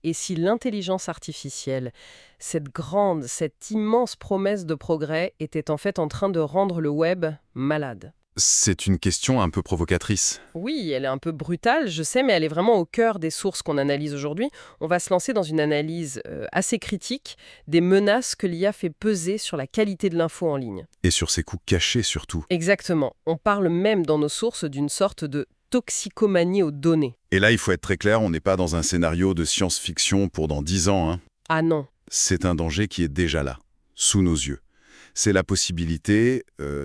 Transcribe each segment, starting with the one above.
Et si l'intelligence artificielle, cette grande, cette immense promesse de progrès, était en fait en train de rendre le web malade? C'est une question un peu provocatrice. Oui, elle est un peu brutale, je sais, mais elle est vraiment au cœur des sources qu'on analyse aujourd'hui. On va se lancer dans une analyse assez critique des menaces que l'IA fait peser sur la qualité de l'info en ligne. Et sur ses coûts cachés surtout. Exactement. On parle même dans nos sources d'une sorte de toxicomanie aux données. Et là, il faut être très clair, on n'est pas dans un scénario de science-fiction pour dans 10 ans, hein. Ah non. C'est un danger qui est déjà là, sous nos yeux. C'est la possibilité,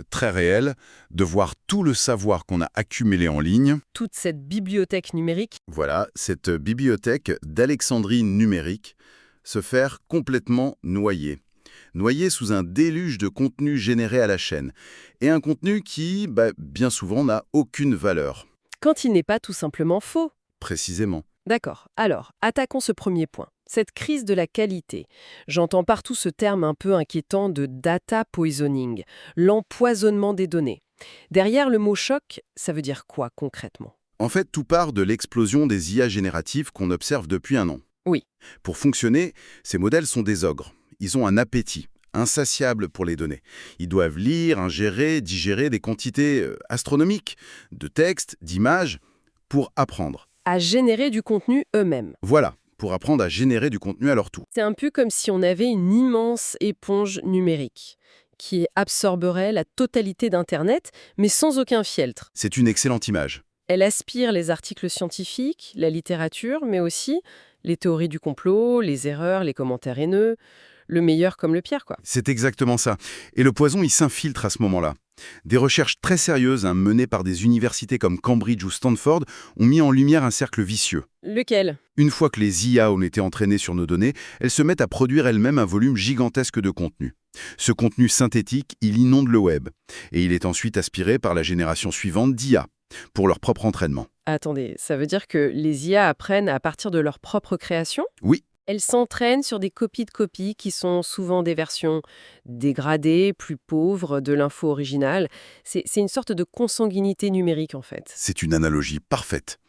très réelle, de voir tout le savoir qu'on a accumulé en ligne. Toute cette bibliothèque numérique. Voilà, cette bibliothèque d'Alexandrie numérique se faire complètement noyer. Noyer sous un déluge de contenu généré à la chaîne. Et un contenu qui, bien souvent, n'a aucune valeur. Quand il n'est pas tout simplement faux. Précisément. D'accord. Alors, attaquons ce premier point. Cette crise de la qualité. J'entends partout ce terme un peu inquiétant de data poisoning, l'empoisonnement des données. Derrière le mot choc, ça veut dire quoi concrètement? En fait, tout part de l'explosion des IA génératives qu'on observe depuis un an. Oui. Pour fonctionner, ces modèles sont des ogres. Ils ont un appétit insatiable pour les données. Ils doivent lire, ingérer, digérer des quantités astronomiques de textes, d'images, pour apprendre. À générer du contenu eux-mêmes. Voilà, pour apprendre à générer du contenu à leur tour. C'est un peu comme si on avait une immense éponge numérique qui absorberait la totalité d'Internet, mais sans aucun fieltre. C'est une excellente image. Elle aspire les articles scientifiques, la littérature, mais aussi les théories du complot, les erreurs, les commentaires haineux, le meilleur comme le pire, quoi. C'est exactement ça. Et le poison, il s'infiltre à ce moment-là. Des recherches très sérieuses menées par des universités comme Cambridge ou Stanford ont mis en lumière un cercle vicieux. Lequel? Une fois que les IA ont été entraînées sur nos données, elles se mettent à produire elles-mêmes un volume gigantesque de contenu. Ce contenu synthétique, il inonde le web. Et il est ensuite aspiré par la génération suivante d'IA, pour leur propre entraînement. Attendez, ça veut dire que les IA apprennent à partir de leur propre création? Oui, Elles s'entraînent sur des copies de copies qui sont souvent des versions dégradées, plus pauvres de l'info originale. C'est une sorte de consanguinité numérique en fait. c'est une analogie parfaite.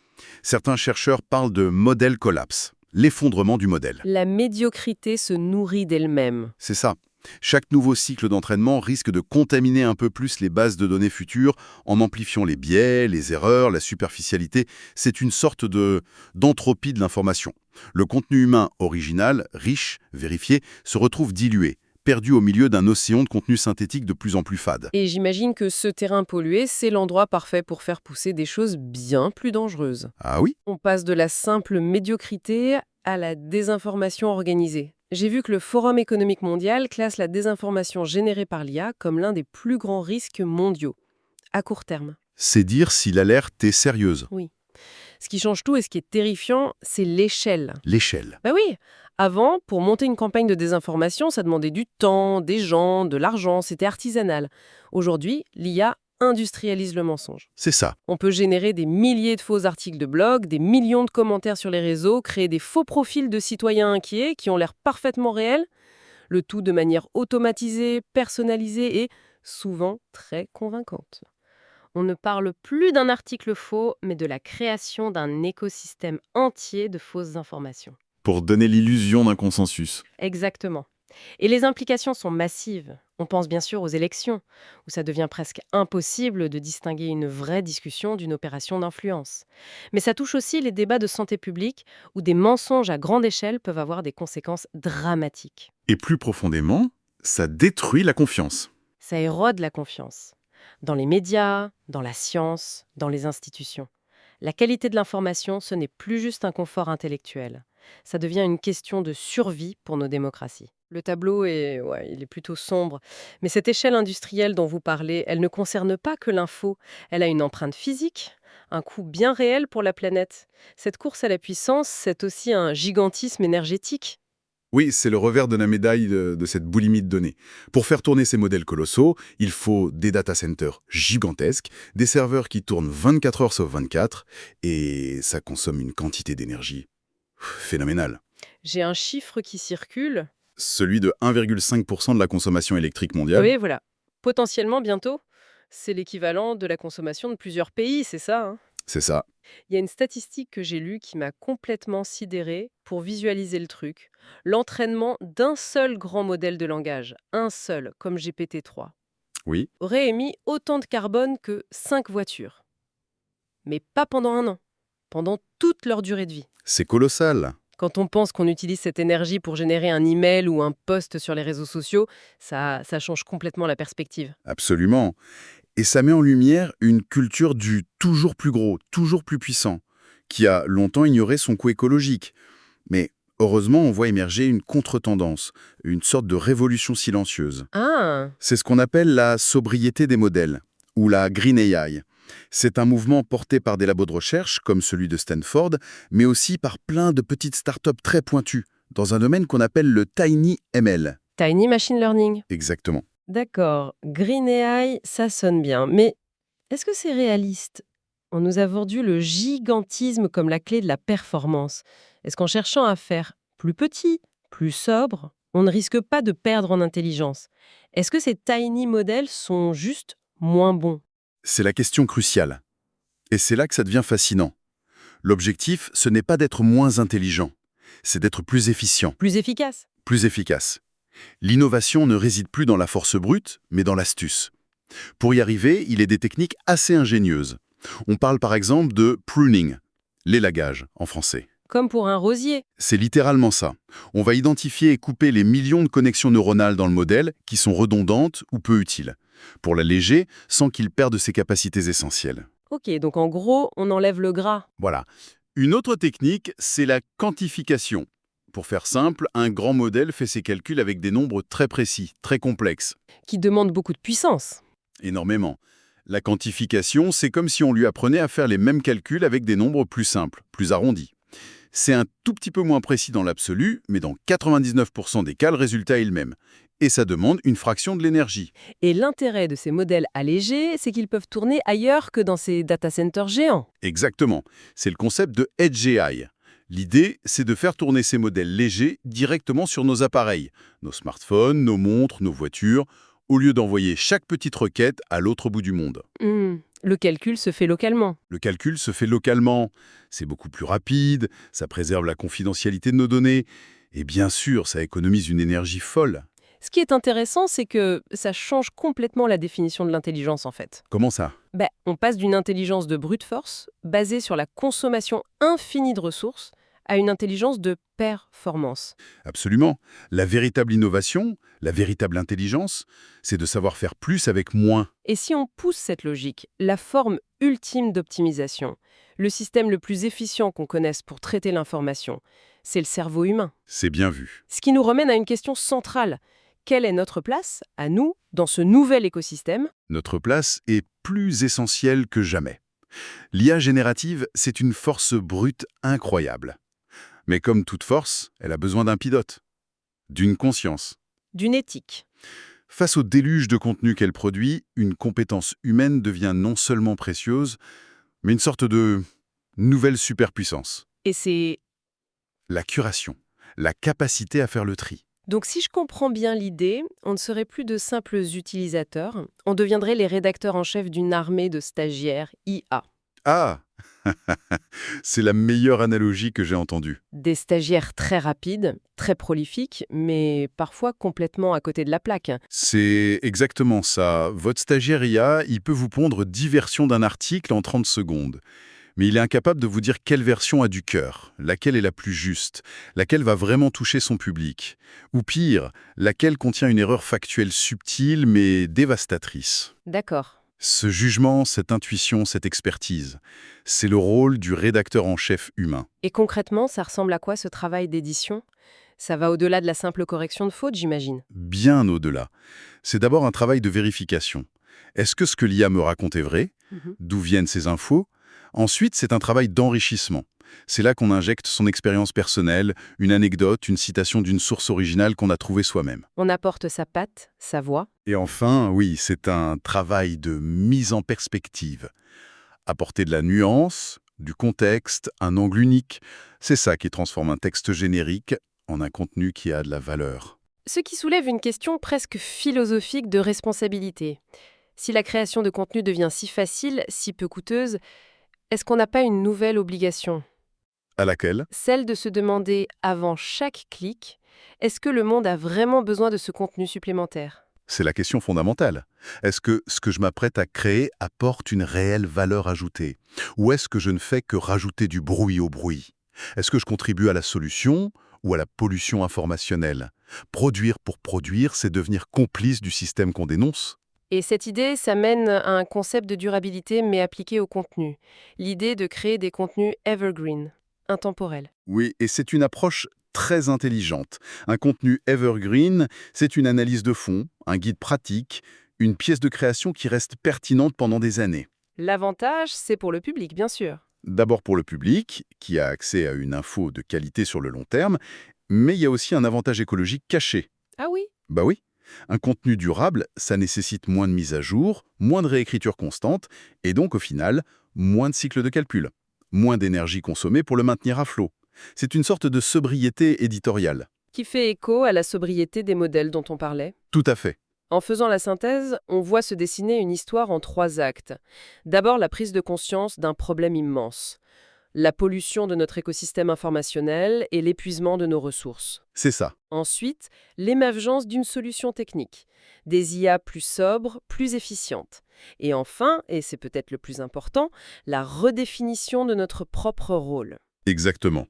Certains chercheurs parlent de modèle collapse, l'effondrement du modèle. La médiocrité se nourrit d'elle-même. C'est ça. Chaque nouveau cycle d'entraînement risque de contaminer un peu plus les bases de données futures en amplifiant les biais, les erreurs, la superficialité. C'est une sorte d'entropie de l'information. Le contenu humain original, riche, vérifié, se retrouve dilué, perdu au milieu d'un océan de contenu synthétique de plus en plus fade. Et j'imagine que ce terrain pollué, c'est l'endroit parfait pour faire pousser des choses bien plus dangereuses. Ah oui? On passe de la simple médiocrité à la désinformation organisée. J'ai vu que le Forum économique mondial classe la désinformation générée par l'IA comme l'un des plus grands risques mondiaux, à court terme. C'est dire si l'alerte est sérieuse. Oui. Ce qui change tout et ce qui est terrifiant, c'est l'échelle. L'échelle. Bah oui, avant, pour monter une campagne de désinformation, ça demandait du temps, des gens, de l'argent, c'était artisanal. Aujourd'hui, l'IA industrialise le mensonge. C'est ça. On peut générer des milliers de faux articles de blog, des millions de commentaires sur les réseaux, créer des faux profils de citoyens inquiets qui ont l'air parfaitement réels, le tout de manière automatisée, personnalisée et souvent très convaincante. On ne parle plus d'un article faux, mais de la création d'un écosystème entier de fausses informations. Pour donner l'illusion d'un consensus. Exactement. Et les implications sont massives. On pense bien sûr aux élections, où ça devient presque impossible de distinguer une vraie discussion d'une opération d'influence. Mais ça touche aussi les débats de santé publique, où des mensonges à grande échelle peuvent avoir des conséquences dramatiques. Et plus profondément, ça détruit la confiance. Ça érode la confiance. Dans les médias, dans la science, dans les institutions. La qualité de l'information, ce n'est plus juste un confort intellectuel. Ça devient une question de survie pour nos démocraties. Le tableau il est plutôt sombre. Mais cette échelle industrielle dont vous parlez, elle ne concerne pas que l'info. Elle a une empreinte physique, un coût bien réel pour la planète. Cette course à la puissance, c'est aussi un gigantisme énergétique. Oui, c'est le revers de la médaille de cette boulimie de données. Pour faire tourner ces modèles colossaux, il faut des data centers gigantesques, des serveurs qui tournent 24 heures sur 24, et ça consomme une quantité d'énergie phénoménale. J'ai un chiffre qui circule. Celui de 1,5% de la consommation électrique mondiale. Oui, voilà. Potentiellement, bientôt, c'est l'équivalent de la consommation de plusieurs pays, c'est ça, hein? C'est ça. Il y a une statistique que j'ai lue qui m'a complètement sidérée pour visualiser le truc. L'entraînement d'un seul grand modèle de langage, un seul, comme GPT-3, Oui, aurait émis autant de carbone que 5 voitures. Mais pas pendant un an, pendant toute leur durée de vie. c'est colossal. Quand on pense qu'on utilise cette énergie pour générer un email ou un post sur les réseaux sociaux, ça change complètement la perspective. Absolument. Et ça met en lumière une culture du toujours plus gros, toujours plus puissant, qui a longtemps ignoré son coût écologique. Mais heureusement, on voit émerger une contre-tendance, une sorte de révolution silencieuse. Ah, C'est ce qu'on appelle la sobriété des modèles, ou la Green AI. C'est un mouvement porté par des labos de recherche, comme celui de Stanford, mais aussi par plein de petites startups très pointues, dans un domaine qu'on appelle le Tiny ML. Tiny Machine Learning. Exactement. D'accord, Green AI, ça sonne bien. Mais est-ce que c'est réaliste? On nous a vendu le gigantisme comme la clé de la performance. Est-ce qu'en cherchant à faire plus petit, plus sobre, on ne risque pas de perdre en intelligence? Est-ce que ces tiny modèles sont juste moins bons? C'est la question cruciale. Et c'est là que ça devient fascinant. L'objectif, ce n'est pas d'être moins intelligent, c'est d'être plus efficient, Plus efficaces? plus efficace. L'innovation ne réside plus dans la force brute, mais dans l'astuce. Pour y arriver, il est des techniques assez ingénieuses. On parle par exemple de pruning, l'élagage en français. Comme pour un rosier. C'est littéralement ça. On va identifier et couper les millions de connexions neuronales dans le modèle qui sont redondantes ou peu utiles, pour l'alléger sans qu'il perde ses capacités essentielles. Ok, donc en gros, on enlève le gras. Voilà. Une autre technique, c'est la quantification. Pour faire simple, un grand modèle fait ses calculs avec des nombres très précis, très complexes. Qui demande beaucoup de puissance. Énormément. La quantification, c'est comme si on lui apprenait à faire les mêmes calculs avec des nombres plus simples, plus arrondis. C'est un tout petit peu moins précis dans l'absolu, mais dans 99% des cas, le résultat est le même. Et ça demande une fraction de l'énergie. Et l'intérêt de ces modèles allégés, c'est qu'ils peuvent tourner ailleurs que dans ces data centers géants. Exactement. C'est le concept de Edge AI. L'idée, c'est de faire tourner ces modèles légers directement sur nos appareils, nos smartphones, nos montres, nos voitures, au lieu d'envoyer chaque petite requête à l'autre bout du monde. Le calcul se fait localement. Le calcul se fait localement, c'est beaucoup plus rapide, ça préserve la confidentialité de nos données, et bien sûr, ça économise une énergie folle. Ce qui est intéressant, c'est que ça change complètement la définition de l'intelligence en fait. Comment ça? On passe d'une intelligence de brute force, basée sur la consommation infinie de ressources, à une intelligence de performance. Absolument. La véritable innovation, la véritable intelligence, c'est de savoir faire plus avec moins. Et si on pousse cette logique, la forme ultime d'optimisation, le système le plus efficient qu'on connaisse pour traiter l'information, c'est le cerveau humain. C'est bien vu. Ce qui nous ramène à une question centrale. Quelle est notre place, à nous, dans ce nouvel écosystème? Notre place est plus essentielle que jamais. L'IA générative, c'est une force brute incroyable. Mais comme toute force, elle a besoin d'un pilote, d'une conscience. D'une éthique. Face au déluge de contenu qu'elle produit, une compétence humaine devient non seulement précieuse, mais une sorte de nouvelle superpuissance. Et c'est... La curation, la capacité à faire le tri. Donc si je comprends bien l'idée, on ne serait plus de simples utilisateurs, on deviendrait les rédacteurs en chef d'une armée de stagiaires IA. Ah c'est la meilleure analogie que j'ai entendue. Des stagiaires très rapides, très prolifiques, mais parfois complètement à côté de la plaque. C'est exactement ça. Votre stagiaire IA, il peut vous pondre 10 versions d'un article en 30 secondes. Mais il est incapable de vous dire quelle version a du cœur, laquelle est la plus juste, laquelle va vraiment toucher son public. Ou pire, laquelle contient une erreur factuelle subtile mais dévastatrice. D'accord. Ce jugement, cette intuition, cette expertise, c'est le rôle du rédacteur en chef humain. Et concrètement, ça ressemble à quoi ce travail d'édition? Ça va au-delà de la simple correction de fautes, j'imagine. Bien au-delà. C'est d'abord un travail de vérification. Est-ce que ce que l'IA me raconte est vrai? D'où viennent ces infos? Ensuite, c'est un travail d'enrichissement. C'est là qu'on injecte son expérience personnelle, une anecdote, une citation d'une source originale qu'on a trouvée soi-même. On apporte sa patte, sa voix. Et enfin, oui, c'est un travail de mise en perspective. Apporter de la nuance, du contexte, un angle unique, c'est ça qui transforme un texte générique en un contenu qui a de la valeur. Ce qui soulève une question presque philosophique de responsabilité. Si la création de contenu devient si facile, si peu coûteuse, Est-ce qu'on n'a pas une nouvelle obligation? À laquelle? Celle de se demander avant chaque clic, est-ce que le monde a vraiment besoin de ce contenu supplémentaire? C'est la question fondamentale. Est-ce que ce que je m'apprête à créer apporte une réelle valeur ajoutée? Ou est-ce que je ne fais que rajouter du bruit au bruit? Est-ce que je contribue à la solution ou à la pollution informationnelle? Produire pour produire, c'est devenir complice du système qu'on dénonce? Et cette idée, ça mène à un concept de durabilité mais appliqué au contenu. L'idée de créer des contenus evergreen, intemporels. Oui, et c'est une approche très intelligente. Un contenu evergreen, c'est une analyse de fond, un guide pratique, une pièce de création qui reste pertinente pendant des années. L'avantage, c'est pour le public, bien sûr. D'abord pour le public, qui a accès à une info de qualité sur le long terme, mais il y a aussi un avantage écologique caché. Ah oui? Bah oui, un contenu durable, ça nécessite moins de mise à jour, moins de réécriture constante, et donc au final, moins de cycles de calcul, moins d'énergie consommée pour le maintenir à flot. C'est une sorte de sobriété éditoriale. Qui fait écho à la sobriété des modèles dont on parlait. Tout à fait. En faisant la synthèse, on voit se dessiner une histoire en 3 actes. D'abord, la prise de conscience d'un problème immense. La pollution de notre écosystème informationnel et l'épuisement de nos ressources. C'est ça. Ensuite, l'émergence d'une solution technique. Des IA plus sobres, plus efficientes. Et enfin, et c'est peut-être le plus important, la redéfinition de notre propre rôle. Exactement.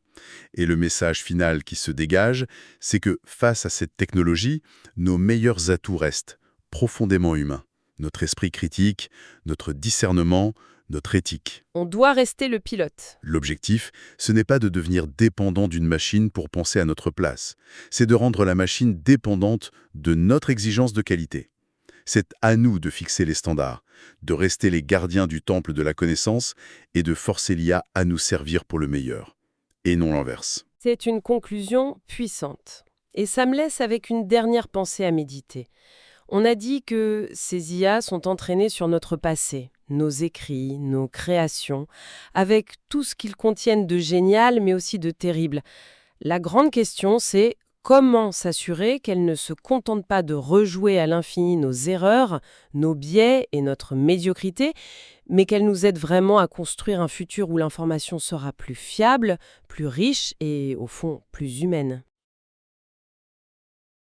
Et le message final qui se dégage, c'est que face à cette technologie, nos meilleurs atouts restent profondément humains. Notre esprit critique, notre discernement, notre éthique. On doit rester le pilote. L'objectif, ce n'est pas de devenir dépendant d'une machine pour penser à notre place. C'est de rendre la machine dépendante de notre exigence de qualité. C'est à nous de fixer les standards, de rester les gardiens du temple de la connaissance et de forcer l'IA à nous servir pour le meilleur, et non l'inverse. C'est une conclusion puissante. Et ça me laisse avec une dernière pensée à méditer. On a dit que ces IA sont entraînées sur notre passé, nos écrits, nos créations, avec tout ce qu'ils contiennent de génial mais aussi de terrible. La grande question, c'est comment s'assurer qu'elles ne se contentent pas de rejouer à l'infini nos erreurs, nos biais et notre médiocrité, mais qu'elles nous aident vraiment à construire un futur où l'information sera plus fiable, plus riche et, au fond, plus humaine.